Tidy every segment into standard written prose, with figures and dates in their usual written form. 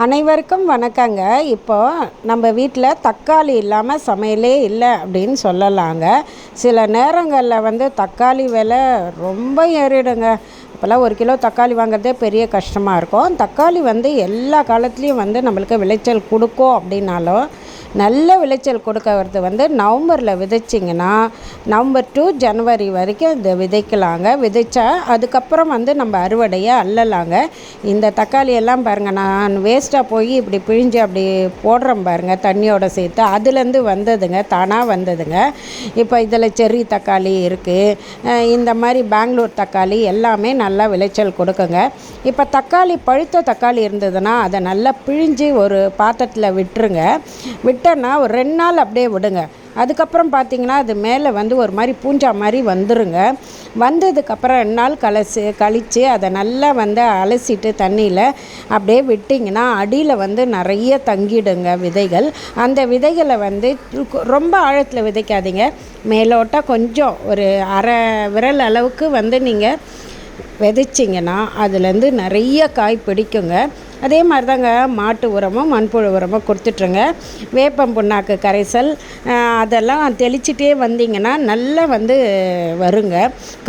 அனைவருக்கும் வணக்கங்க. இப்போ நம்ம வீட்டில் தக்காளி இல்லாமல் சமையலே இல்லை அப்படின்னு சொல்லலாங்க. சில நேரங்களில் தக்காளி விலை ரொம்ப ஏறிடுங்க. இப்போல்லாம் 1 கிலோ தக்காளி வாங்குறதே பெரிய கஷ்டமாக இருக்கும். தக்காளி எல்லா காலத்துலேயும் நம்மளுக்கு விளைச்சல் கொடுக்கும். அப்படின்னாலும் நல்ல விளைச்சல் கொடுக்கறது நவம்பரில் விதைச்சிங்கன்னா நவம்பர் டு ஜனவரி வரைக்கும் இதை விதைக்கலாங்க. விதைச்சா அதுக்கப்புறம் நம்ம அறுவடையை அள்ளலாங்க. இந்த தக்காளி எல்லாம் பாருங்கள், நான் வேஸ்ட்டாக போய் இப்படி பிழிஞ்சு அப்படி போடுறேன் பாருங்கள், தண்ணியோடு சேர்த்து. அதுலேருந்து வந்ததுங்க, தானாக வந்ததுங்க. இப்போ இதில் செர்ரி தக்காளி இருக்குது, இந்த மாதிரி பெங்களூர் தக்காளி எல்லாமே நல்லா விளைச்சல் கொடுக்குங்க. இப்போ தக்காளி பழுத்த தக்காளி இருந்ததுன்னா அதை நல்லா பிழிஞ்சு ஒரு பாத்திரத்தில் விட்டுருங்க. விட்டோன்னா ஒரு 2 நாள் அப்படியே விடுங்க. அதுக்கப்புறம் பார்த்திங்கன்னா அது மேலே ஒரு மாதிரி பூஞ்சா மாதிரி வந்துருங்க. வந்ததுக்கப்புறம் 2 நாள் கழித்து அதை நல்லா அலசிட்டு தண்ணியில் அப்படியே விட்டிங்கன்னா அடியில் நிறைய தங்கிடுங்க விதைகள். அந்த விதைகளை ரொம்ப ஆழத்தில் விதைக்காதீங்க. மேலோட்ட கொஞ்சம் ஒரு அரை விரல் அளவுக்கு நீங்கள் விதைச்சிங்கன்னா அதுலேருந்து நிறைய காய் பிடிக்குங்க. அதே மாதிரி தாங்க மாட்டு உரமும் மண்புழு உரமும் கொடுத்துட்ருங்க. வேப்பம் புண்ணாக்கு கரைசல் அதெல்லாம் தெளிச்சிட்டே வந்தீங்கன்னா நல்லா வருங்க.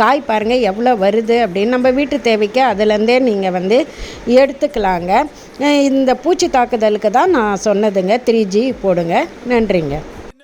காய் பாருங்கள் எவ்வளோ வருது அப்படின்னு. நம்ம வீட்டு தேவைக்கு அதுலேருந்தே நீங்கள் எடுத்துக்கலாங்க. இந்த பூச்சி தாக்குதலுக்கு தான் நான் சொன்னதுங்க. 3G போடுங்க. நன்றிங்க.